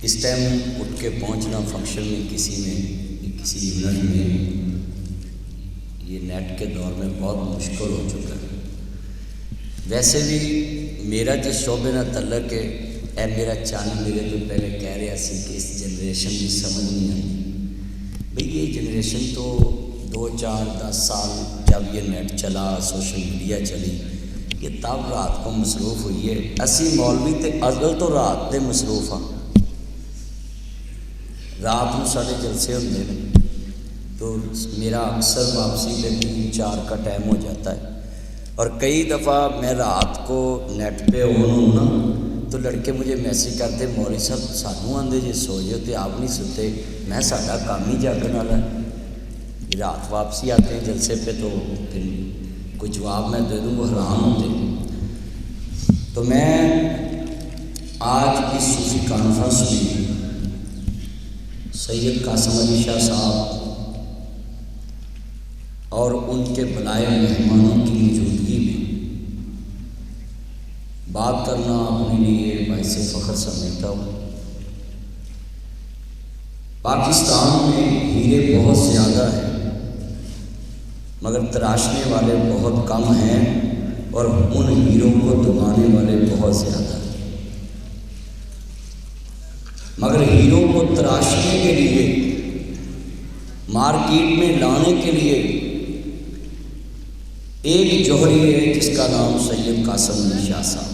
اس time اٹھ کے پہنچنا فنکشن میں کسی ایونٹ میں یہ نیٹ کے دور میں بہت مشکل ہو چکا ہے۔ ویسے بھی میرا جس شعبے نہ تعلق ہے، اے میرا چان میرے تو پہلے کہہ رہا سی کہ اس جنریشن کی سمجھ نہیں آتی بھئی یہ جنریشن تو 2 4 10 سال جب یہ نیٹ چلا، سوشل میڈیا چلی، یہ تب رات کو مصروف ہوئی ہے۔ اسی مولوی تے ازل تو رات دے مصروف ہاں، رات میں سارے جلسے ہوتے ہیں تو میرا اکثر واپسی پہ 3 4 کا ٹائم ہو جاتا ہے، اور کئی دفعہ میں رات کو نیٹ پہ آن ہوں نا تو لڑکے مجھے میسیج کرتے مولوی صاحب سانوں آندے جی سو جاؤ تو آپ نہیں سوتے، میں ساڈا کام ہی جاگن والا ہے، رات واپسی آتے ہیں جلسے پہ تو پھر کوئی جواب میں دے دوں وہ حرام ہوتے۔ تو میں آج اس صوفی کانفرنس میں سید قاسم علی شاہ صاحب اور ان کے بلائے مہمانوں کی موجودگی میں بات کرنا اپنے لیے باعث فخر سمجھتا ہوں۔ پاکستان میں ہیرے بہت زیادہ ہیں مگر تراشنے والے بہت کم ہیں، اور ان ہیروں کو دبانے والے بہت زیادہ ہیں۔ مگر ہیروں کو تراشنے کے لیے، مارکیٹ میں لانے کے لیے ایک جوہری ہے جس کا نام سید قاسم علی شاہ صاحب ہے۔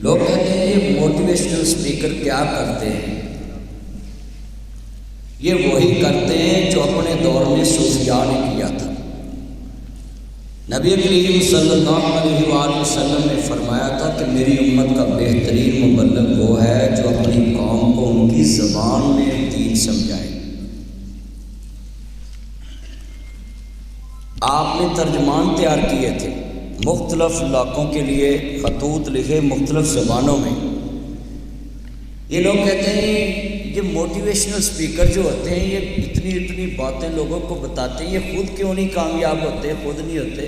لوگ کہتے ہیں یہ موٹیویشنل اسپیکر کیا کرتے ہیں؟ یہ وہی کرتے ہیں جو اپنے دور میں صوفیاء نے کیا تھا۔ نبی کریم صلی اللہ علیہ وآلہ وسلم نے فرمایا تھا کہ میری امت کا بہترین مبلغ وہ ہے جو اپنی قوم کو ان کی زبان میں دین سمجھائے۔ آپ نے ترجمان تیار کیے تھے، مختلف علاقوں کے لیے خطوط لکھے مختلف زبانوں میں۔ یہ لوگ کہتے ہیں یہ موٹیویشنل اسپیکر جو ہوتے ہیں یہ اتنی باتیں لوگوں کو بتاتے ہیں، یہ خود کیوں نہیں کامیاب ہوتے؟ خود نہیں ہوتے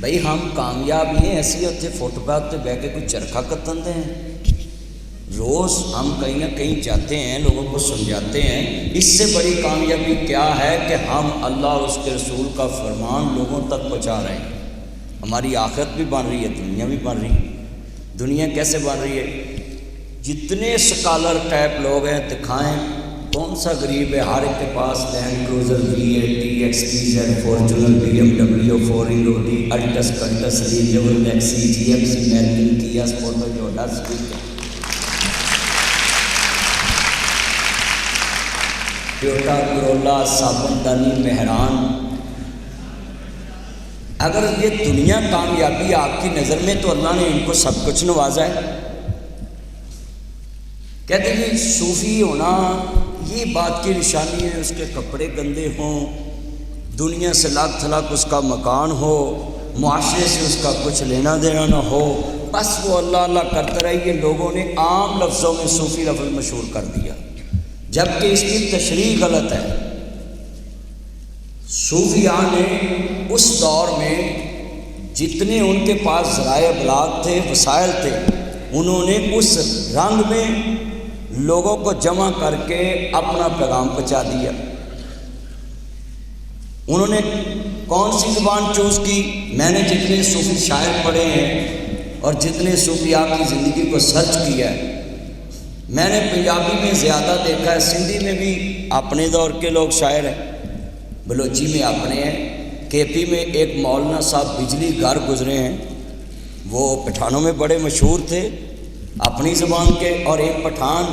بھائی، ہم کامیاب ہی ہیں ایسے ہوتے فٹ پاتھ پہ بیٹھ کے کوئی چرخہ کتنتے ہیں؟ روز ہم کہیں نہ کہیں جاتے ہیں، لوگوں کو سمجھاتے ہیں۔ اس سے بڑی کامیابی کیا ہے کہ ہم اللہ اور اس کے رسول کا فرمان لوگوں تک پہنچا رہے ہیں۔ ہماری آخرت بھی بن رہی ہے، دنیا بھی بن رہی ہے۔ دنیا کیسے بن رہی ہے؟ جتنے سکالر ٹائپ لوگ ہیں دکھائیں کون سا غریب ہے، ہر ایک کے پاس land cruiser V80 XPZ Fortuner BMW 4 Altis کنٹس ریجبل ٹیکسی GMC میرکن کیا سپورٹر ہونڈا سویفٹ ٹویوٹا کرولا صابن دانی مہران۔ اگر یہ دنیا کامیابی آپ کی نظر میں تو اللہ نے ان کو سب کچھ نوازا ہے۔ کہتے ہیں صوفی ہونا یہ بات کی نشانی ہے، اس کے کپڑے گندے ہوں، دنیا سے لاکھ تھلاک اس کا مکان ہو، معاشرے سے اس کا کچھ لینا دینا نہ ہو، بس وہ اللہ اللہ کرتا رہے۔ یہ لوگوں نے عام لفظوں میں صوفی لفظ مشہور کر دیا، جبکہ اس کی تشریح غلط ہے۔ صوفیاء نے اس دور میں جتنے ان کے پاس ذرائع ابلاغ تھے، وسائل تھے، انہوں نے اس رنگ میں لوگوں کو جمع کر کے اپنا پیغام پہنچا دیا۔ انہوں نے کون سی زبان چوز کی؟ میں نے جتنے صوفی شاعر پڑھے ہیں اور جتنے صوفیاء کی زندگی کو سرچ کیا ہے، میں نے پنجابی میں زیادہ دیکھا ہے، سندھی میں بھی اپنے دور کے لوگ شاعر ہیں، بلوچی میں اپنے ہیں، KP میں ایک مولانا صاحب بجلی گھر گزرے ہیں، وہ پٹھانوں میں بڑے مشہور تھے اپنی زبان کے، اور ایک پٹھان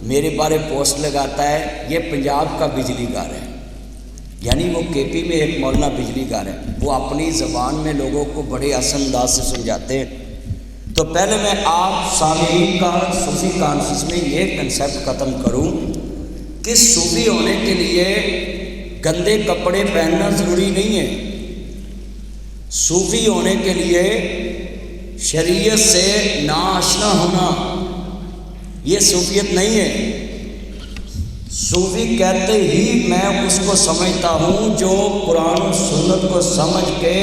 میرے بارے پوسٹ لگاتا ہے یہ پنجاب کا بجلی گھر ہے، یعنی وہ KP میں ایک مولانا بجلی گھر ہے، وہ اپنی زبان میں لوگوں کو بڑے آسان انداز سے سمجھاتے ہیں۔ تو پہلے میں آپ سامعین کا صوفی کانفرنس میں یہ کنسیپٹ ختم کروں کہ صوفی ہونے کے لیے گندے کپڑے پہننا ضروری نہیں ہے۔ صوفی ہونے کے لیے شریعت سے ناآشنا ہونا یہ صوفیت نہیں ہے۔ صوفی کہتے ہی میں اس کو سمجھتا ہوں جو قرآن و سنت کو سمجھ کے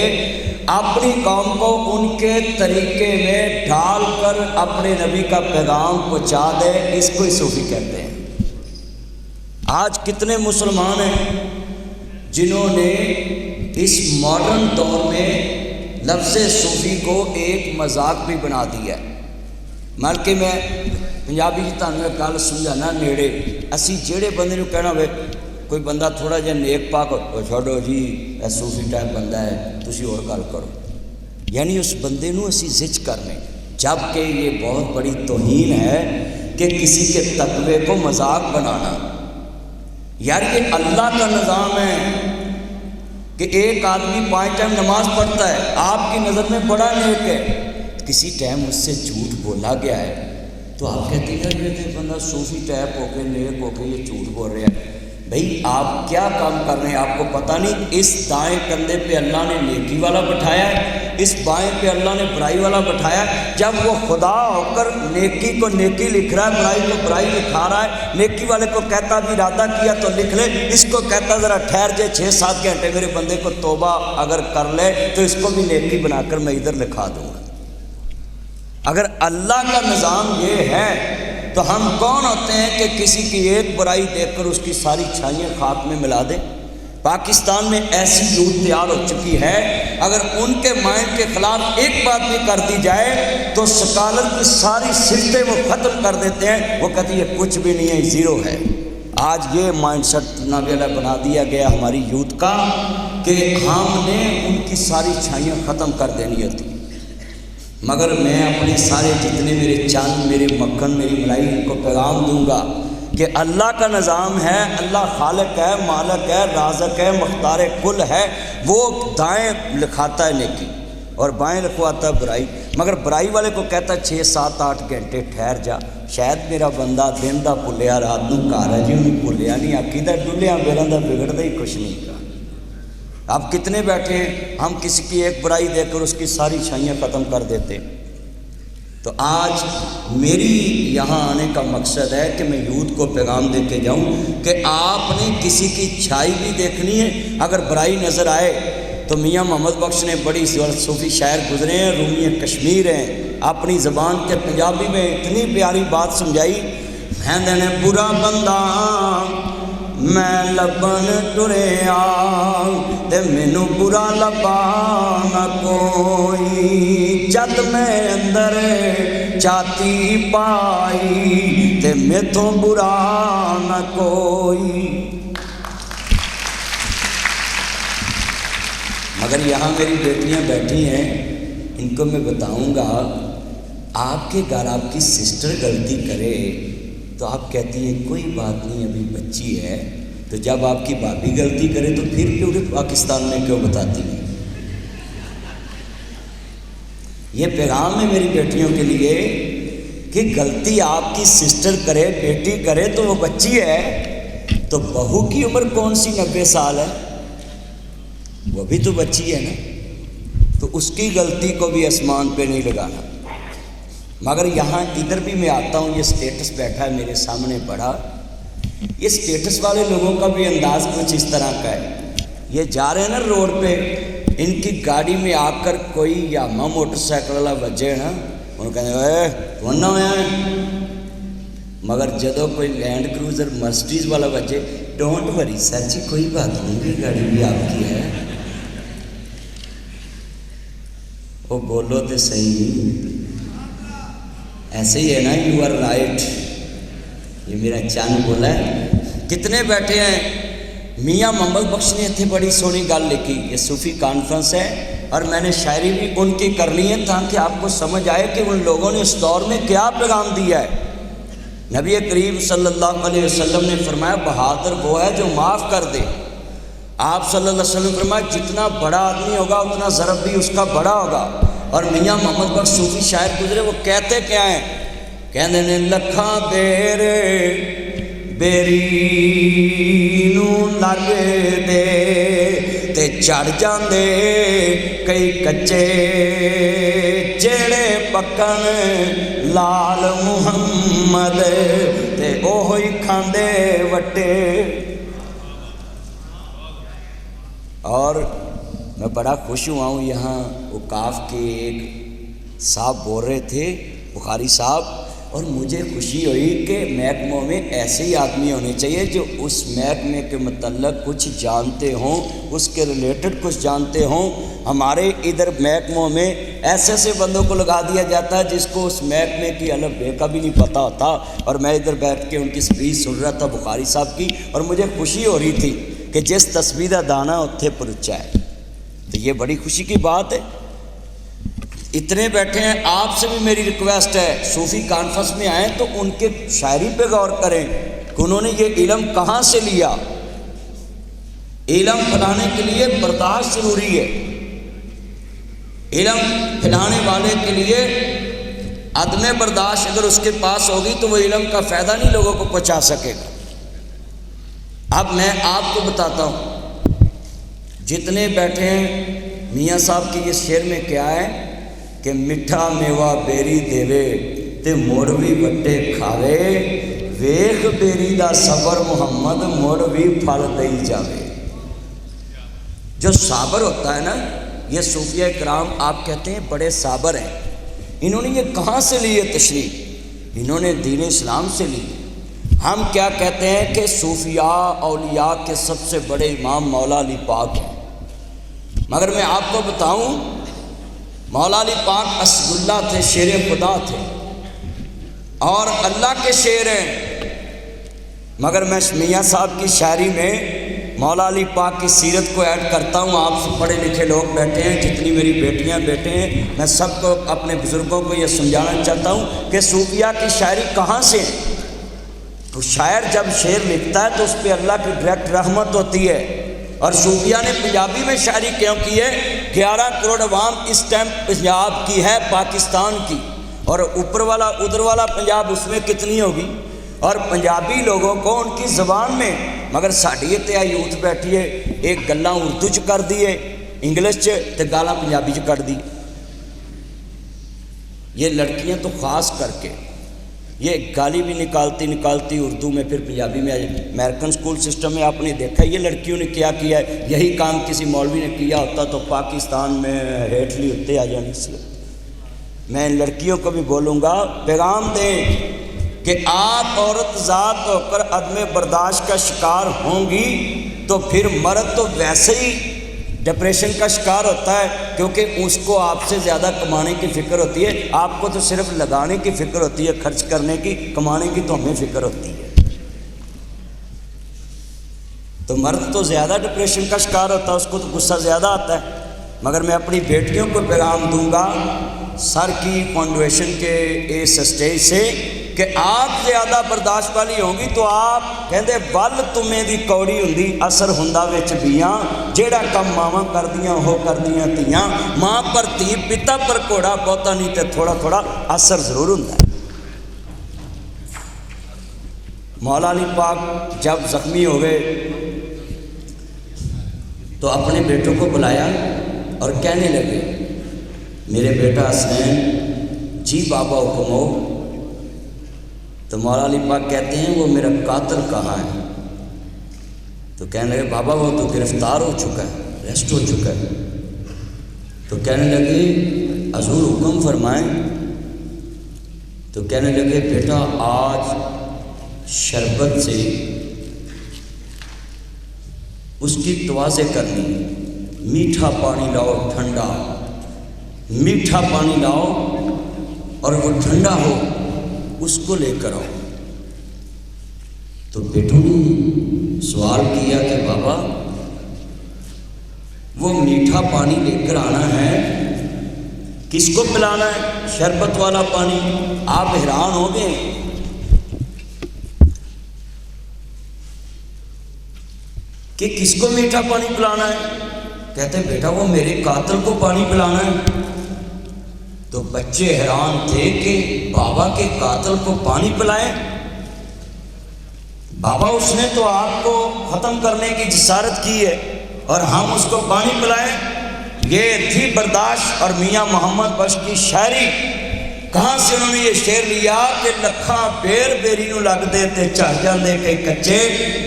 اپنی قوم کو ان کے طریقے میں ڈال کر اپنے نبی کا پیغام پہنچا دے، اس کو ہی صوفی کہتے ہیں۔ آج کتنے مسلمان ہیں جنہوں نے اس ماڈرن دور میں لفظ صوفی کو ایک مذاق بھی بنا دیا ہے۔ بلکہ میں پنجابی تانوں گل سمجھانا نیڑے، اسی جہے بندے نوں کہنا ہوئے کوئی بندہ تھوڑا جہا نیک پاک چھوڑو جی اے صوفی ٹائپ بندہ ہے تسی اور گل کرو، یعنی اس بندے نوں اسی زج کرنے، جبکہ یہ بہت بڑی توہین ہے کہ کسی کے تقوی کو مذاق بنانا۔ یار یہ اللہ کا نظام ہے کہ ایک آدمی 5 ٹائم نماز پڑھتا ہے، آپ کی نظر میں بڑا نیک ہے، کسی ٹائم اس سے جھوٹ بولا گیا ہے تو آپ کہتے ہیں یہ بندہ صوفی ٹائپ ہو کے نیک ہو کے یہ جھوٹ بول رہا ہے۔ بھئی آپ کیا کام کر رہے ہیں آپ کو پتہ نہیں؟ اس دائیں کندھے پہ اللہ نے نیکی والا بٹھایا ہے، اس بائیں پہ اللہ نے برائی والا بٹھایا ہے۔ جب وہ خدا ہو کر نیکی کو نیکی لکھ رہا ہے، برائی کو برائی لکھا رہا ہے، نیکی والے کو کہتا بھی ارادہ کیا تو لکھ لے، اس کو کہتا ذرا ٹھہر جائے 6-7 گھنٹے میرے بندے کو توبہ اگر کر لے تو اس کو بھی نیکی بنا کر میں ادھر لکھا دوں گا۔ اگر اللہ کا نظام یہ ہے تو ہم کون ہوتے ہیں کہ کسی کی ایک برائی دیکھ کر اس کی ساری چھائیاں خاک میں ملا دیں؟ پاکستان میں ایسی یوتھ تیار ہو چکی ہے، اگر ان کے مائنڈ کے خلاف ایک بات بھی کر دی جائے تو سکالر کی ساری صفتیں وہ ختم کر دیتے ہیں، وہ کہتے ہیں یہ کچھ بھی نہیں ہے، زیرو ہے۔ آج یہ مائنڈ سیٹ ناگیلا بنا دیا گیا ہماری یوتھ کا کہ ہم نے ان کی ساری چھائیاں ختم کر دینی ہوتی۔ مگر میں اپنے سارے جتنے میرے چاند، میرے مکھن، میری ملائی، ان کو پیغام دوں گا کہ اللہ کا نظام ہے، اللہ خالق ہے، مالک ہے، رازق ہے، مختار کل ہے، وہ دائیں لکھاتا ہے نیکی اور بائیں لکھواتا ہے برائی، مگر برائی والے کو کہتا ہے 6-7-8 گھنٹے ٹھہر جا، شاید میرا بندہ دن دا بھلیا رات نوں گھر ہے جی انہیں بھلیا نہیں، عقیدہ ڈلیا بیڑاں دا بگڑتا ہی کچھ نہیں کا۔ آپ کتنے بیٹھے ہیں ہم کسی کی ایک برائی دیکھ کر اس کی ساری چھائیاں ختم کر دیتے۔ تو آج میری یہاں آنے کا مقصد ہے کہ میں یوتھ کو پیغام دے کے جاؤں کہ آپ نے کسی کی چھائی بھی دیکھنی ہے، اگر برائی نظر آئے تو میاں محمد بخش نے بڑی صوفی شاعر گزرے ہیں، رومی کشمیر ہیں، اپنی زبان کے پنجابی میں اتنی پیاری بات سمجھائی، میں نے برا بندہ میں لبن ٹریا تے مینوں برا لبا نہ کوئی، جد میں اندر چاتی پائی تے میتھوں برا نہ کوئی۔ مگر یہاں میری بیٹیاں بیٹھی ہیں، ان کو میں بتاؤں گا، آپ کے گھر آپ کی سسٹر غلطی کرے تو آپ کہتی ہیں کوئی بات نہیں ابھی بچی ہے، تو جب آپ کی بھابھی غلطی کرے تو پھر کیوں پاکستان میں کیوں بتاتی ہیں؟ یہ پیغام ہے میری بیٹیوں کے لیے کہ غلطی آپ کی سسٹر کرے، بیٹی کرے تو وہ بچی ہے، تو بہو کی عمر کون سی 90 سال ہے، وہ بھی تو بچی ہے نا، تو اس کی غلطی کو بھی آسمان پہ نہیں لگانا۔ مگر یہاں ادھر بھی میں آتا ہوں، یہ سٹیٹس بیٹھا ہے میرے سامنے بڑا، یہ سٹیٹس والے لوگوں کا بھی انداز کچھ اس طرح کا ہے، یہ جا رہے ہیں نا روڈ پہ، ان کی گاڑی میں آ کر کوئی یاما موٹر سائیکل والا بجے نا، انہوں کہتے ہیں اے کون نہ ہوا ہے، مگر جدو کوئی لینڈ کروزر مرسڈیز والا بجے، ڈونٹ وری سر جی کوئی بات نہیں، یہ گاڑی بھی آپ کی ہے، وہ بولو تو صحیح، ایسے ہی ہے نا، یو آر رائٹ، یہ میرا چاند بولا ہے۔ کتنے بیٹھے ہیں، میاں محمد بخش نے اتنی بڑی سونی گل لکھی، یہ صوفی کانفرنس ہے اور میں نے شاعری بھی ان کی کرنی ہے تاکہ آپ کو سمجھ آئے کہ ان لوگوں نے اس دور میں کیا پیغام دیا ہے۔ نبی کریم صلی اللہ علیہ وسلم نے فرمایا بہادر وہ ہے جو معاف کر دے۔ آپ صلی اللہ علیہ وسلم نے فرمایا جتنا بڑا آدمی ہوگا اتنا ضرب بھی اس کا بڑا ہوگا۔ اور میاں محمد بخش صوفی شاعر گزرے، وہ کہتے کیا ہیں، کہنے نے لکھاں دیر बेरी नूं लगदे ते चढ़ जांदे कई कच्चे जेड़े पक्कन लाल मुहम्मद ते ओह ही खांदे वट्टे। और मैं बड़ा खुश हुआ हूँ, यहाँ औकाफ के एक साहब बोल रहे थे, बुखारी साहब, और मुझे खुशी हुई कि महकमों में ऐसे ही आदमी होने चाहिए जो उस महकमे के मतलब कुछ जानते हों, उसके रिलेटेड कुछ जानते हों। हमारे इधर महकमों में ऐसे ऐसे बंदों को लगा दिया जाता है जिसको उस महकमे की अलग बे का भी नहीं पता होता। और मैं इधर बैठ के उनकी स्पीच सुन रहा था बुखारी साहब की, और मुझे खुशी हो रही थी कि जिस तस्बीह दा दाना उत्थे परुचा है। तो ये बड़ी खुशी की बात है। इतने बैठे हैं, आपसे भी मेरी रिक्वेस्ट है, सूफ़ी कॉन्फ्रेंस में आए तो उनके शायरी पे गौर करें कि उन्होंने ये इल्म कहाँ से लिया। इल्म फैलाने के लिए बर्दाश्त ज़रूरी है। इल्म फैलाने वाले के लिए अदम बर्दाश्त अगर उसके पास होगी तो वो इल्म का फ़ायदा नहीं लोगों को पहुँचा सकेगा। अब मैं आपको बताता हूँ, जितने बैठे हैं, मियाँ साहब के ये शेर में क्या है कि मिठा मेवा बेरी देवे ते मुड़ भी वट्टे खावे, वेख बेरी दा सबर मुहम्मद मुड़ भी फल दई जावे। जो साबर होता है ना, ये सूफिया कराम आप कहते हैं बड़े साबर हैं। इन्होंने ये कहाँ से ली है तशरीह? इन्होंने दीन इस्लाम से ली। हम क्या कहते हैं कि सूफिया औलिया के सबसे बड़े इमाम मौला अली पाक हैं, मगर मैं आपको बताऊं, मौला अली पाक असदुल्ला थे, शेर खुदा थे और अल्लाह के शेर हैं। मगर मैं मियाँ साहब की शायरी में मौला अली पाक की सीरत को ऐड करता हूँ। आप पढ़े लिखे लोग बैठे हैं, जितनी मेरी बेटियाँ बैठे हैं, मैं सबको अपने बुज़ुर्गों को ये समझाना चाहता हूँ कि सूफिया की शायरी कहाँ से है। तो शायर जब शेर लिखता है तो उस पर अल्लाह की डायरेक्ट रहमत होती है। और सूफिया ने पंजाबी में शायरी क्यों की है? 11 करोड़ अवाम इस टाइम पंजाब की है, पाकिस्तान की, और ऊपर वाला उधर वाला पंजाब उसमें कितनी होगी। और पंजाबी लोगों को उनकी ज़बान में, मगर साड़ी तो यूथ बैठी है, एक गल्लां उर्दू च कर दी है, इंग्लिश च, ते गालां पंजाबी च कर दी। ये लड़कियां तो ख़ास करके ये गाली भी निकालती उर्दू में, फिर पंजाबी में। अमेरिकन स्कूल सिस्टम में आपने देखा ये लड़कियों ने क्या किया है। यही काम किसी मौलवी ने किया होता तो पाकिस्तान में हेठली उत्ते आ जानी सी। मैं इन लड़कियों को भी बोलूँगा, पैगाम दें कि आप औरत ज़ात होकर अदम बर्दाश्त का शिकार होंगी तो फिर मर्द तो वैसे ही डिप्रेशन का शिकार होता है, क्योंकि उसको आपसे ज़्यादा कमाने की फ़िक्र होती है। आपको तो सिर्फ लगाने की फ़िक्र होती है, खर्च करने की, कमाने की तो हमें फ़िक्र होती है। तो मर्द तो ज़्यादा डिप्रेशन का शिकार होता है, उसको तो गुस्सा ज़्यादा आता है। मगर मैं अपनी बेटियों को पैगाम दूंगा सर की फाउंडेशन के इस स्टेज से कि आप ज़्यादा बर्दाश्त वाली होंगी तो आप कहते बल तुम्हें दी कौड़ी हुंदी असर हुंदा विच बीआं, जेड़ा कम मावां करदियां हो करदियां धीआं, माँ पर धी पिता पर घोड़ा, बहुता नहीं तो थोड़ा थोड़ा असर ज़रूर हुंदा है। मौला अली पाक जब ज़ख्मी हो गए तो अपने बेटों को बुलाया और कहने लगे, मेरे बेटा हसनैन जी बाबा हुक्म हो। तो मौला अली पाक कहते हैं वो मेरा कातिल कहाँ है? तो कहने लगे बाबा वो तो गिरफ्तार हो चुका है, अरेस्ट हो चुका है। तो कहने लगे हजूर हुक्म फरमाएं। तो कहने लगे बेटा आज शरबत से उसकी तवाज़े करनी, मीठा पानी लाओ ठंडा, मीठा पानी लाओ और वो ठंडा हो उसको लेकर आओ। तो बेटों ने सवाल किया कि बाबा वो मीठा पानी लेकर आना है, किसको पिलाना है? शरबत वाला पानी। आप हैरान हो गए कि किसको मीठा पानी पिलाना है? कहते हैं बेटा वो मेरे कातिल को पानी पिलाना है। तो बच्चे हैरान थे कि बाबा के कातिल को पानी पिलाए। बाबा उसने तो आग को ख़त्म करने की जिसारत की है और हम उसको पानी पिलाएं, ये थी बर्दाश्त। और मियाँ मोहम्मद बख्श की शायरी, कहाँ से उन्होंने ये शेर लिया कि लखा बेर बेरी नूं लगदे ते झड़ जांदे कई कच्चे,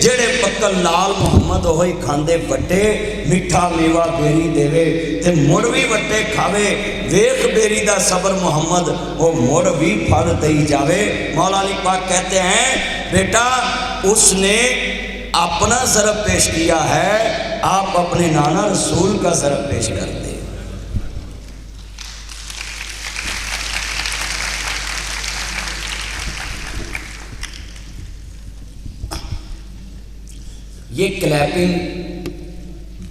जेड़े पक्कल लाल मुहम्मद ओही खांदे वट्टे, मिठा मेवा बेरी देवे ते मुड़ भी वट्टे खावे, वेख बेरी दा सबर मुहम्मद वो मुड़ भी फल दई जावे। मौला अली पाक कहते हैं बेटा उसने अपना ज़रब पेश किया है, आप अपने नाना रसूल का ज़रब पेश कर दे। ये क्लैपिंग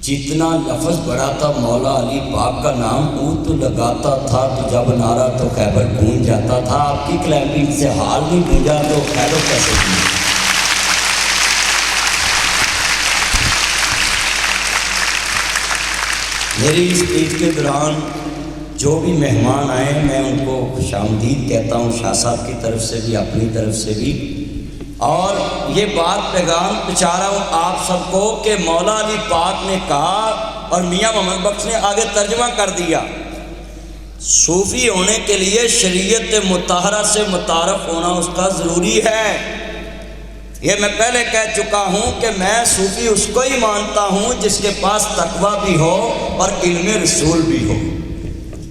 जितना लफ्ज़ बड़ा था, मौला अली पाक का नाम ऊत लगाता था तो जब नारा तो खैबर गूंज जाता था। आपकी क्लैपिंग से हाल नहीं गूंजा तो खैबर कैसे गूंजा? मेरी इस स्पीच के दौरान जो भी मेहमान आए मैं उनको खुशामदीद कहता हूँ, शाह साहब की तरफ से भी अपनी तरफ से भी। और ये बात पैगाम पहुँचा रहा हूँ आप सबको कि मौला अली पाक ने कहा और मियाँ मोहम्मद बख्श ने आगे तर्जमा कर दिया, सूफ़ी होने के लिए शरीयत मुताहरा से मुतारफ़ होना उसका ज़रूरी है। ये मैं पहले कह चुका हूँ कि मैं सूफ़ी उसको ही मानता हूँ जिसके पास तकवा भी हो और इल्म रसूल भी हो,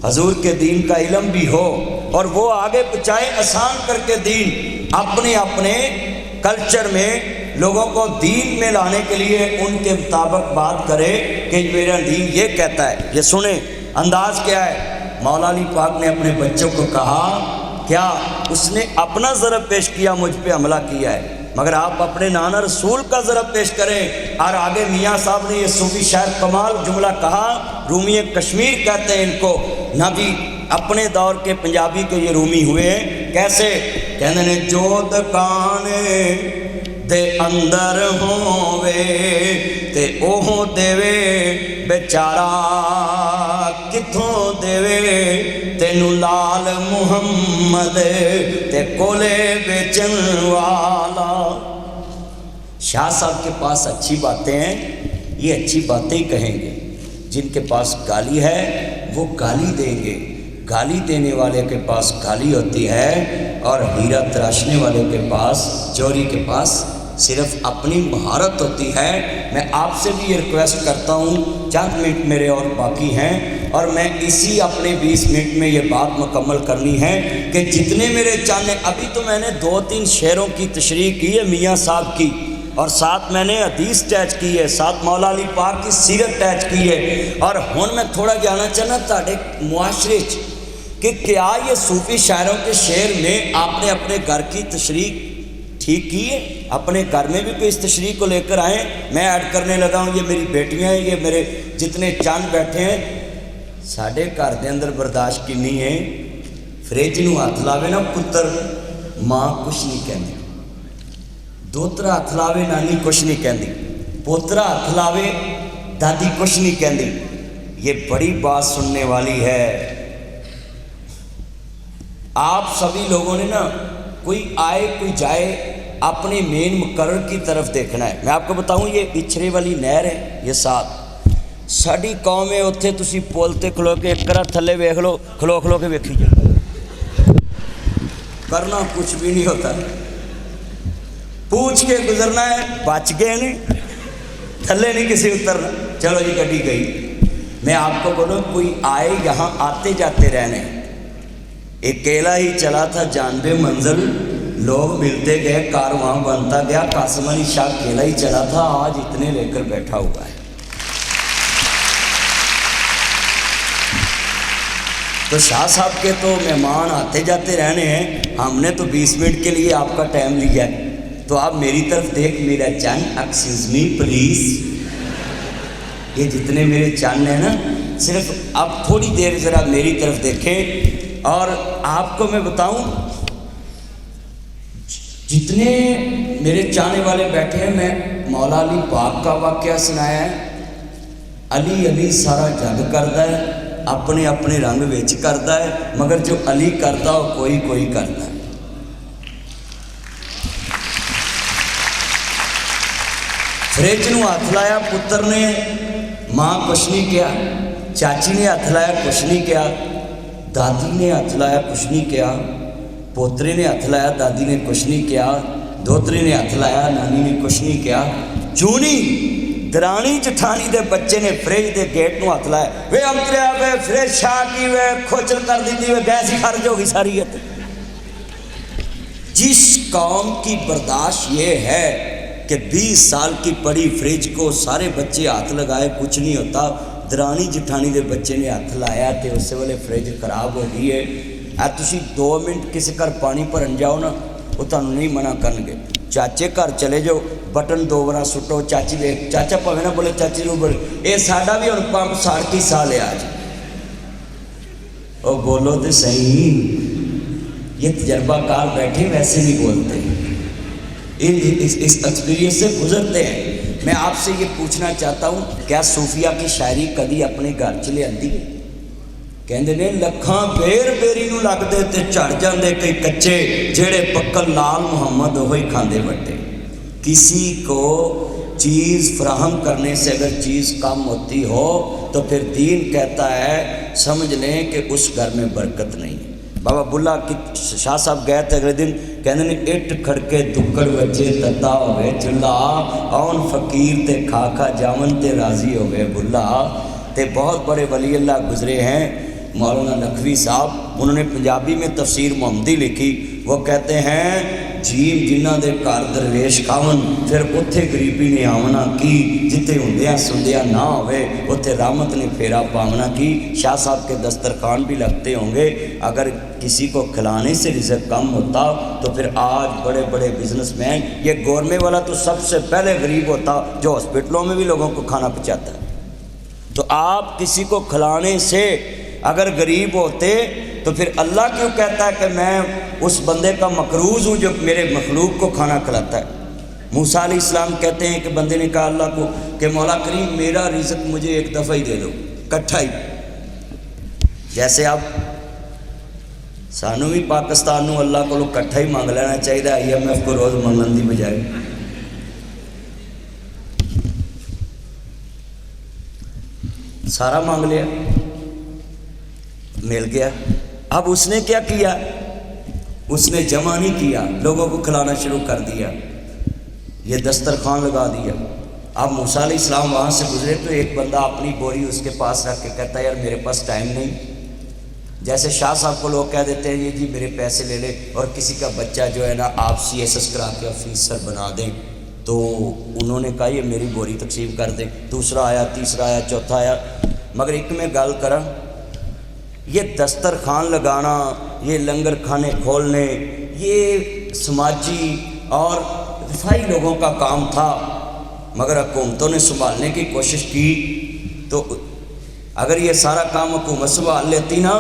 हजूर के दीन का इल्म भी हो, और वो आगे पहुँचाए आसान करके दीन अपने अपने कल्चर में लोगों को दीन में लाने के लिए उनके मुताबिक बात करे कि मेरा दीन ये कहता है। ये सुने अंदाज क्या है। मौला अली पाक ने अपने बच्चों को कहा, क्या उसने अपना ज़रब पेश किया, मुझ पे हमला किया है, मगर आप अपने नाना रसूल का ज़रब पेश करें। और आगे मियाँ साहब ने ये सूफी शायर कमाल जुमला कहा, रूमी कश्मीर कहते हैं इनको, ना भी अपने दौर के पंजाबी के ये रूमी हुए हैं। कैसे कहते हैं, जो दुकाने दे अंदर होवे ते ओह देवे बेचारा किथों देवे, तेनू लाल मुहम्मद ते कोले बेचन वाला। शाह साहब के पास अच्छी बातें हैं, ये अच्छी बातें ही कहेंगे। जिनके पास गाली है वो गाली देंगे, गाली देने वाले के पास गाली होती है, और हीरा तराशने वाले के पास, चोरी के पास सिर्फ अपनी महारत होती है। मैं आपसे भी ये रिक्वेस्ट करता हूँ, चंद मिनट मेरे और बाकी हैं और मैं इसी अपने 20 मिनट में ये बात मुकम्मल करनी है कि जितने मेरे चाहने, अभी तो मैंने 2-3 शेरों की तशरीह की है मियाँ साहब की, और साथ मैंने हदीस टैच की है, साथ मौला अली पाक की सीरत टैच की है। और हुण मैं थोड़ा जाना चाहना ताड़े मुआशरे कि क्या ये सूफ़ी शायरों के शेर में आपने अपने घर की तशरीह ठीक की है? अपने घर में भी कोई इस तशरीह को लेकर आए। मैं ऐड करने लगा हूँ, ये मेरी बेटियाँ हैं, ये मेरे जितने चंद बैठे हैं। साढ़े घर के अंदर बर्दाश्त किन्नी है, फ्रिज नूं हथ लावे ना पुत्र, माँ कुछ नहीं कहती, दोतरा हथ लावे नानी कुछ नहीं कहती, पोतरा हथ लावे दादी कुछ नहीं कहती। ये बड़ी बात सुनने वाली है। आप सभी लोगों ने ना, कोई आए कोई जाए, अपने मेन मुकर्रर की तरफ देखना है। मैं आपको बताऊं, ये पिछड़े वाली नहर है, ये साथ साड़ी कौम है, उत्थे तुसी पुल ते खलो के एक करा थले वेख लो, खलो खलो के वेखी जाओ, करना कुछ भी नहीं होता, पूछ के गुजरना है। बच गए ने, थले नहीं किसी उतरना, चलो जी गड्डी गई। मैं आपको बोलूँ, कोई आए यहाँ आते जाते रहने, एक केला ही चला था जानबे मंजिल, लोग मिलते गए कारवां बनता गया, कासिम अली शाह केला ही चला था, आज इतने लेकर बैठा हुआ है। तो शाह साहब के तो मेहमान आते जाते रहने हैं, हमने तो 20 मिनट के लिए आपका टाइम लिया है, तो आप मेरी तरफ देख, मेरा चंद एक्सक्यूज मी प्लीज़। ये जितने मेरे चंद हैं ना, सिर्फ आप थोड़ी देर ज़रा मेरी तरफ देखें। और आपको मैं बताऊं, जितने मेरे चाहने वाले बैठे हैं, मैं मौला अली पाक का वाक़या सुनाया है। अली अली सारा जग करता है, अपने अपने रंग विच करता है, मगर जो अली करता वो कोई कोई करता है। फ्रिज नूं हथ लाया, पुत्र ने, माँ कुछ नहीं किया, चाची ने हथ लाया कुछ नहीं किया, दादी ने हथ लाया कुछ नहीं किया, पोतरे ने हथ लाया, दादी ने कुछ नहीं किया, दोतरे ने हथ लाया, नानी ने कुछ नहीं किया। चूनी दरानी जठानी दे बच्चे ने फ्रिज के गेट नूं हथ लाया, वे अंतरिया वे फ्रिज छा की वे खोचल कर दी थी, वे गैस ही खर्च होगी सारी। जिस कौम की बर्दाश्त ये है कि 20 साल की पड़ी फ्रिज को सारे बच्चे हाथ लगाए कुछ नहीं होता, दरानी जठानी दे बच्चे ने हथ लाया तो उस वेले फ्रिज खराब हो गई है। तुसी 2 मिनट किसी घर पानी भरन जाओ ना, वो तुहानू नहीं मना करनगे। चाचे घर चले जाओ, बटन 2 बार सुटो, चाची दे चाचा भावें ना बोले, चाची नूं बोले, ये साडा भी हुण पंप साड़ की सा लिया आज। ओ बोलो तो सही, ये तजर्बाकार बैठे वैसे नहीं बोलते, इस एक्सपीरियंस से गुजरते हैं। मैं आपसे ये पूछना चाहता हूँ, क्या सूफिया की शायरी कभी अपने घर च लियांदी है? कहते ने लखां बेर बेरी नूं लगदे ते झड़ जांदे कई कच्चे, जेड़े पक्कल लाल मुहम्मद वही खांदे बट्टे। किसी को चीज़ फराहम करने से अगर चीज़ कम होती हो तो फिर दीन कहता है समझ लें कि उस घर में बरकत नहीं। बाबा बुल्ला की शाह साहब गए थे अगले दिन, कहते ने इट खड़के दुक्कड़ बच्चे तता होवे चुल्ला, औन फकीर ते खा खा जावन ते राजी होवे बुल्ला। ते बहुत बड़े वली अल्लाह गुजरे हैं, मौलाना नकवी साहब, उन्होंने पंजाबी में तफसीर मुहम्मदी लिखी। वो कहते हैं जीव जिन्हां दे घर दरवेश खावन, फिर उत्थे गरीबी ने आवना की, जिथे हुंदियां सुंदियां ना होवे उत्थे रहमत ने फेरा पावना की। शाह साहब के दस्तरखान भी लगते होंगे, अगर किसी को खिलाने से रिज़्क कम होता तो फिर आज बड़े बड़े बिजनेसमैन, ये गौरमे वाला तो सबसे पहले गरीब होता जो हॉस्पिटलों में भी लोगों को खाना पहुँचाता है। तो आप किसी को खिलाने से अगर गरीब होते तो फिर अल्लाह क्यों कहता है कि मैं उस बंदे का मकरूज़ हूँ जो मेरे मखलूक को खाना खिलाता है। मूसा अलैहिस्सलाम कहते हैं कि बंदे ने कहा अल्लाह को कि मौला करीम मेरा रिज़्क मुझे एक दफ़ा ही दे दो, इकट्ठा ही। जैसे अब सानू भी पाकिस्तान नूं अल्लाह को इकट्ठा ही मंग लेना चाहिए, IMF को रोज़ मंगन की बजाय। सारा मांग लिया, मिल गया। अब उसने क्या किया, उसने जमा नहीं किया, लोगों को खिलाना शुरू कर दिया, ये दस्तरखान लगा दिया। अब मूसा अलैहिस्सलाम वहाँ से गुजरे तो एक बंदा अपनी बोरी उसके पास रख के कहता है यार मेरे पास टाइम नहीं। जैसे शाह साहब को लोग कह देते हैं ये जी मेरे पैसे ले ले, और किसी का बच्चा जो है ना आप CSS करा के ऑफिसर बना दें, तो उन्होंने कहा ये मेरी बोरी तकसीम कर दे। दूसरा आया, तीसरा आया, चौथा आया। मगर एक में गल करा, ये दस्तरखान लगाना, ये लंगर खाने खोलने, ये समाजी और वफाई लोगों का काम था, मगर हुकूमतों ने संभालने की कोशिश की। तो अगर ये सारा काम हुकूमत संभाल लेती ना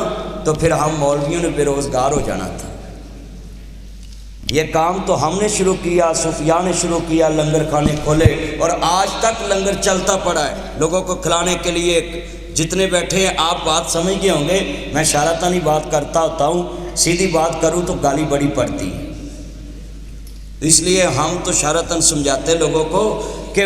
तो फिर हम मौलवियों ने बेरोज़गार हो जाना था। ये काम तो हमने शुरू किया, सूफिया ने शुरू किया, लंगर खाने खोले और आज तक लंगर चलता पड़ा है लोगों को खिलाने के लिए। जितने बैठे हैं आप बात समझ गए होंगे, मैं शरारतानी बात करता होता हूँ, सीधी बात करूँ तो गाली बड़ी पड़ती है, इसलिए हम तो शरारतन समझाते लोगों को कि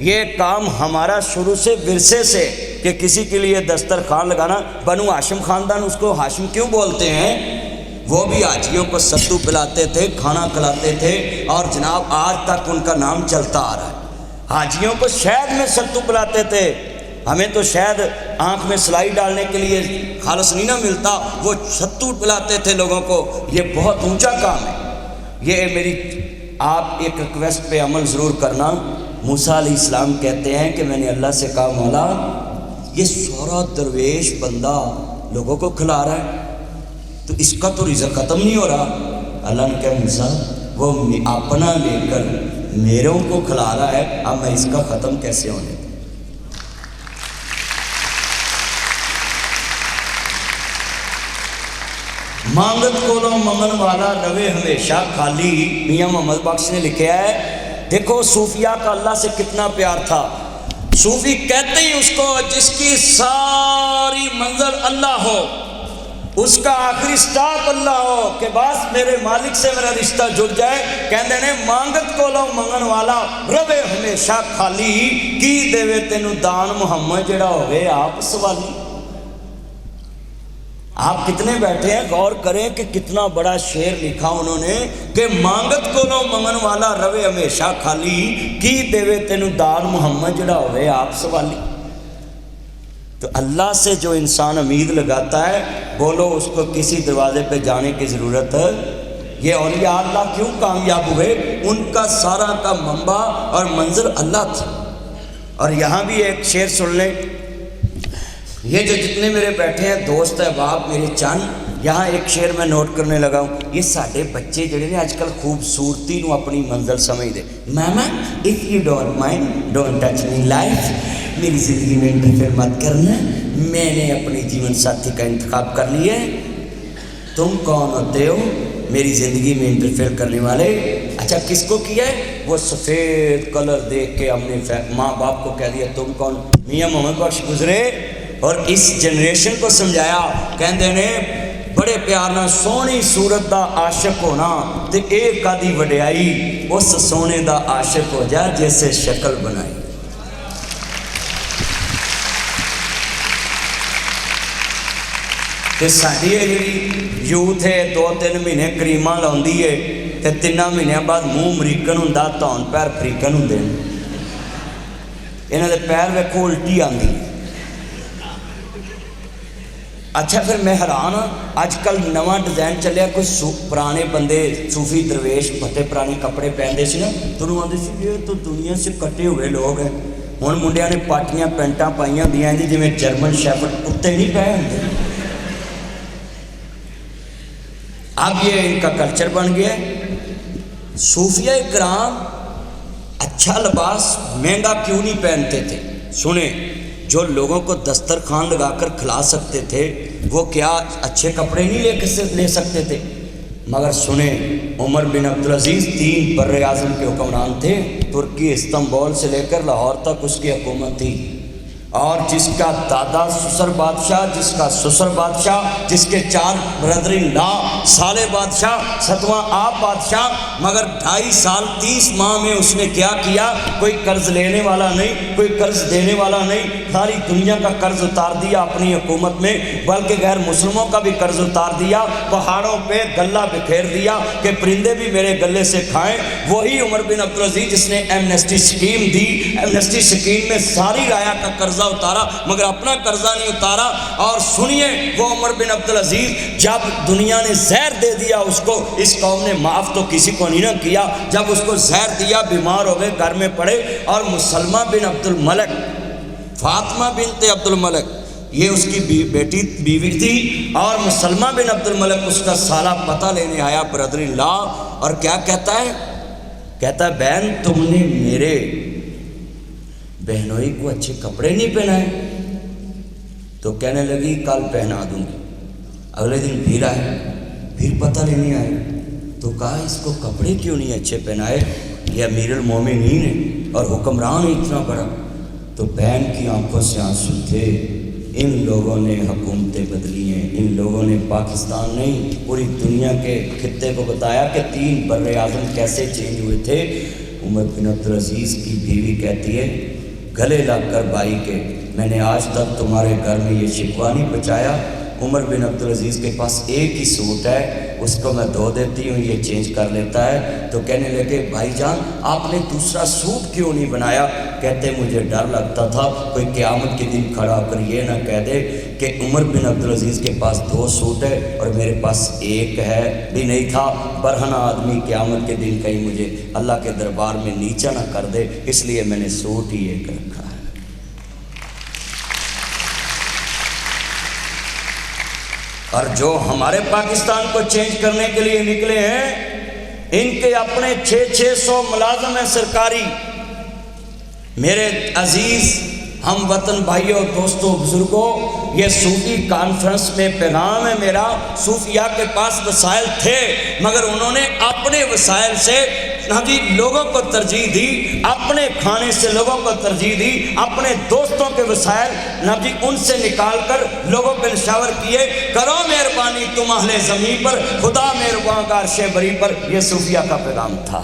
ये काम हमारा शुरू से विरसे से, कि किसी के लिए दस्तरखान लगाना। बनु हाशिम ख़ानदान उसको हाशिम क्यों बोलते हैं, वो भी हाजियों को सत्तू पिलाते थे, खाना खिलाते थे और जनाब आज तक उनका नाम चलता आ रहा है। हाजियों को शहद में सत्तू पिलाते थे, हमें तो शहद आँख में सिलाई डालने के लिए खालस नहीं ना मिलता, वो सत्तू पिलाते थे लोगों को। ये बहुत ऊंचा काम है। ये मेरी आप एक रिक्वेस्ट पे अमल ज़रूर करना। मूसा अलैहिस्सलाम कहते हैं कि मैंने अल्लाह से कहा मौला ये सारा दरवेश बंदा लोगों को खिला रहा है तो इसका तो रिज़्क ख़त्म नहीं हो रहा। अल्लाह ने कहा मूसा वो अपना लेकर मेरों को खिला रहा है, अब मैं इसका ख़त्म कैसे होने दूँ। मांगत कोलों मंगन वाला रवे हमेशा खाली, मियाँ मोहम्मद बख्श ने लिखा है। देखो सूफिया का अल्लाह से कितना प्यार था। सूफी कहते ही उसको जिसकी सारी मंजर अल्लाह हो, اس کا آخری سٹاپ اللہ ہو کہ بس میرے مالک سے میرا رشتہ جڑ جائے. کہندے نے مانگت کولوں منگن والا رہے ہمیشہ خالی, کی دیوے تینوں دان محمد جڑا ہوئے آپ سوالی. آپ کتنے بیٹھے ہیں غور کریں کہ کتنا بڑا شعر لکھا انہوں نے کہ مانگت کولوں منگن والا رہے ہمیشہ خالی, کی دیوے تینوں دان محمد جڑا ہوئے آپ سوالی. تو اللہ سے جو انسان امید لگاتا ہے, بولو اس کو کسی دروازے پہ جانے کی ضرورت ہے. یہ اولیاء اللہ کیوں کامیاب ہوئے؟ ان کا سارا کا منبع اور منظر اللہ تھا. اور یہاں بھی ایک شعر سن لیں. یہ جو جتنے میرے بیٹھے ہیں دوست احباب میرے چند, یہاں ایک شعر میں نوٹ کرنے لگا ہوں. یہ سارے بچے جڑے نے آج کل خوبصورتی نو اپنی منزل سمجھ دے. ماما if you don't mind don't touch me life, میری زندگی میں انٹرفیئر مت کرنا, میں نے اپنے جیون ساتھی کا انتخاب کر لیا ہے. تم کون ہوتے ہو میری زندگی میں انٹرفیئر کرنے والے؟ اچھا کس کو کیا ہے؟ وہ سفید کلر دیکھ کے ہم نے ماں باپ کو کہہ دیا تم کون. میاں محمد بخش گزرے اور اس جنریشن کو سمجھایا, کہندے نے بڑے پیار نہ سونی صورت دا عاشق ہونا تے ایک آدھی وڈیائی, اس سونے دا عاشق ہو جا جیسے شکل بنائی. تے ساڈی جڑی یوتھ ہے 2-3 مہینے کریماں لاؤندی ہے تے 3 مہینیاں بعد منہ امریکن ہوندا, تون پیر افریقن ہوندے نے. انہاں دے پیر ویکھو الٹی آندی. اچھا پھر میں حیران ہاں, اج کل نواں ڈیزائن چلیا, کوئی پرانے بندے صوفی درویش پھٹے پرانے کپڑے پہنتے سی نا, تو انہوں آتے سی یہ تو دنیا سے کٹے ہوئے لوگ ہیں. ہن منڈیاں نے پاٹیاں پینٹاں پائیاں ہوندیاں جی جویں جرمن شیفرڈ کتے نہیں پائے ہوندے. اب یہ ان کا کلچر بن گیا ہے. صوفیہ کرام اچھا لباس مہنگا کیوں نہیں پہنتے تھے؟ سنیں, جو لوگوں کو دسترخوان لگا کر کھلا سکتے تھے وہ کیا اچھے کپڑے نہیں لے سکتے تھے؟ مگر سنیں, عمر بن عبدالعزیز 3 بر اعظم کے حکمران تھے. ترکی استنبول سے لے کر لاہور تک اس کی حکومت تھی. اور جس کا دادا سسر بادشاہ, جس کا سسر بادشاہ, جس کے 4 برادرین لا سالے بادشاہ, 7واں آپ بادشاہ, مگر 2.5 سال 30 ماہ میں اس نے کیا کیا؟ کوئی قرض لینے والا نہیں, کوئی قرض دینے والا نہیں, ساری دنیا کا قرض اتار دیا اپنی حکومت میں, بلکہ غیر مسلموں کا بھی قرض اتار دیا. پہاڑوں پہ غلہ بکھیر دیا کہ پرندے بھی میرے غلے سے کھائیں. وہی عمر بن عبدالعزیز جس نے ایمنسٹی اسکیم دی, ایمنسٹی اسکیم میں ساری رایا کا قرضہ اتارا مگر اپنا قرضہ نہیں اتارا. اور سنیے, وہ عمر بن عبدالعزیز جب دنیا نے زہر دے دیا اس کو, اس قوم نے معاف تو کسی کو نہیں نہ کیا, جب اس کو زہر دیا بیمار ہو گئے, گھر میں پڑے. اور مسلمہ بن عبد الملک, فاطمہ بنت عبد الملک, یہ اس کی بیوی تھی, اور مسلمہ بن عبد الملک اس کا سالہ پتہ لینے آیا برادر اللہ. اور کیا کہتا ہے؟ کہتا ہے بہن تم نے میرے بہنوئی کو اچھے کپڑے نہیں پہنائے. تو کہنے لگی کل پہنا دوں گی. اگلے دن پھر آئے, پھر پتہ لینے آئے, تو کہا اس کو کپڑے کیوں نہیں اچھے پہنائے؟ یہ امیر المومنین ہے اور حکمران اتنا بڑا. تو بہن کی آنکھوں سے آنسو تھے. ان لوگوں نے حکومتیں بدلی ہیں, ان لوگوں نے پاکستان نہیں پوری دنیا کے خطے کو بتایا کہ 3 بر اعظم کیسے چینج ہوئے تھے. عمر بن عبدالعزیز کی بیوی کہتی ہے گلے لگ کر بھائی کے, میں نے آج تک تمہارے گھر میں یہ شکوہ نہیں پہنچایا. عمر بن عبدالعزیز کے پاس ایک ہی سوٹ ہے, اس کو میں دھو دیتی ہوں, یہ چینج کر لیتا ہے. تو کہنے لگے بھائی جان آپ نے دوسرا سوٹ کیوں نہیں بنایا؟ کہتے مجھے ڈر لگتا تھا کوئی قیامت کے دن کھڑا کر یہ نہ کہہ دے کہ عمر بن عبدالعزیز کے پاس 2 سوٹ ہے اور میرے پاس ایک ہے بھی نہیں تھا. برہنہ آدمی قیامت کے دن کہیں مجھے اللہ کے دربار میں نیچا نہ کر دے, اس لیے میں نے سوٹ ہی ایک رکھا ہے. اور جو ہمارے پاکستان کو چینج کرنے کے لیے نکلے ہیں, ان کے اپنے 600 ملازم ہیں سرکاری. میرے عزیز ہم وطن بھائیوں, دوستوں, بزرگوں, یہ صوفی کانفرنس میں پیغام ہے میرا. صوفیاء کے پاس وسائل تھے مگر انہوں نے اپنے وسائل سے हाँ जी लोगों को तरजीह दी, अपने खाने से लोगों को तरजीह दी, अपने दोस्तों के वसाइल ना जी उनसे निकाल कर लोगों पे निशावर किए। करो मेहरबानी तुम अहले ज़मीं पर, खुदा मेहरबान का अर्शे बरी पर। यह सूफिया का पैगाम था।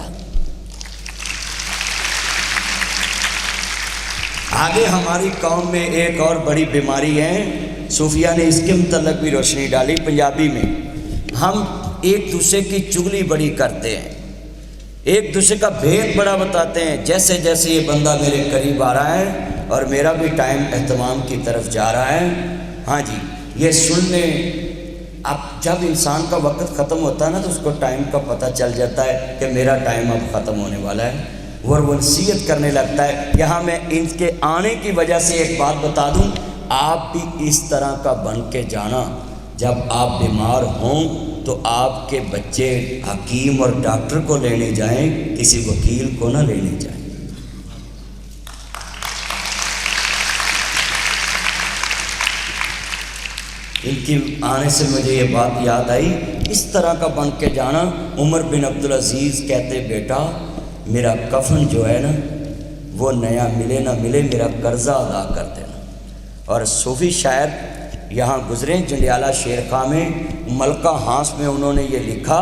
आगे हमारी कौम में एक और बड़ी बीमारी है, सूफिया ने इसके मुतल्लिक़ भी रोशनी डाली पंजाबी में। हम एक दूसरे की चुगली बड़ी करते हैं, एक दूसरे का भेद बड़ा बताते हैं। जैसे जैसे ये बंदा मेरे करीब आ रहा है और मेरा भी टाइम एहतमाम की तरफ जा रहा है, हाँ जी ये सुनने, अब जब इंसान का वक्त ख़त्म होता है ना तो उसको टाइम का पता चल जाता है कि मेरा टाइम अब ख़त्म होने वाला है, और वो नसीहत करने लगता है। यहाँ मैं इनके आने की वजह से एक बात बता दूँ, आप भी इस तरह का बन के जाना, जब आप बीमार हों तो आपके बच्चे हकीम और डॉक्टर को लेने जाएं, किसी वकील को ना लेने जाएं। इनकी आने से मुझे ये बात याद आई, इस तरह का बन के जाना। उमर बिन अब्दुल अजीज़ कहते बेटा मेरा कफन जो है ना वो नया मिले ना मिले, मेरा कर्जा अदा कर देना। और सूफी शायर यहाँ गुजरे जंडियाला शेर खां में, मलका हांस में उन्होंने ये लिखा।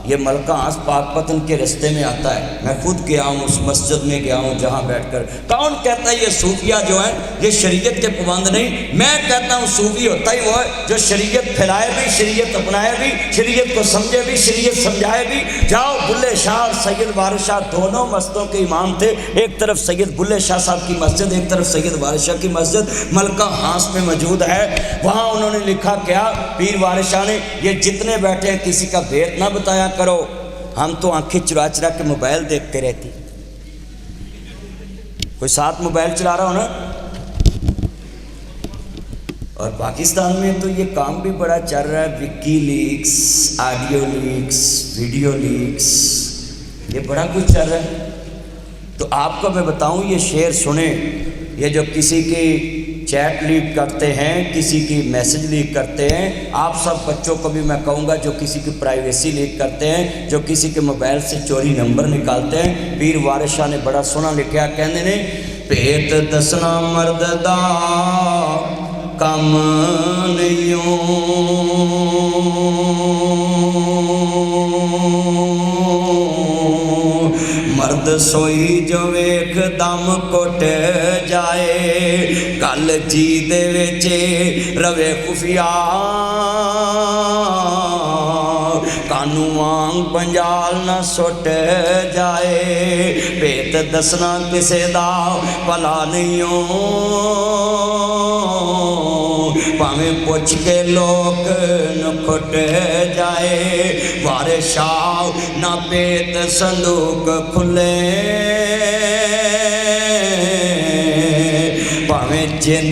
ये मलका हांस पाकपतन के रास्ते में आता है। मैं खुद गया हूँ, उस मस्जिद में गया हूँ जहाँ बैठकर। कौन कहता है ये सूफिया जो है ये शरीयत के पाबंद नहीं? मैं कहता हूँ सूफी होता ही वो है जो शरीयत फैलाए भी, शरीयत अपनाए भी, शरीयत को समझे भी, शरीयत समझाए भी। जाओ बुल्ले शाह और सैयद वारिस शाह दोनों मस्जिदों के इमाम थे। एक तरफ सैयद बुल्ले शाह साहब की मस्जिद, एक तरफ सैयद वारिस शाह की मस्जिद मलका हांस में मौजूद है। वहाँ उन्होंने लिखा क्या, पीर वारिस शाह ने, ये जितने बैठे हैं किसी का भेद ना बताया करो। हम तो आंखें चुरा चुरा के मोबाइल देखते रहती, कोई साथ मोबाइल चला रहा हो ना। और पाकिस्तान में तो ये काम भी बड़ा चल रहा है, Vicky leaks, audio leaks, video leaks, ये बड़ा कुछ चल रहा है। तो आपको मैं बताऊं, ये शेर सुने, ये जो किसी की चैट लीक करते हैं, किसी की मैसेज लीक करते हैं, आप सब बच्चों को भी मैं कहूँगा जो किसी की प्राइवेसी लीक करते हैं, जो किसी के मोबाइल से चोरी नंबर निकालते हैं। पीर वारिस शाह ने बड़ा सोना लिखा, कहने ने भेत दसना मर्द दा कम नहीं, मर्द सोई जो वेख दम कुट जाए, गल जी दे विच रवे खुफिया, कानू वांग पंजाल न सुट जाए, भेत दसना किसे दा भला नहीं हो, भावें पुछ के लोग न खुट जाए, वारिस शाह ना भेत संदूक खुले, भावें जिंद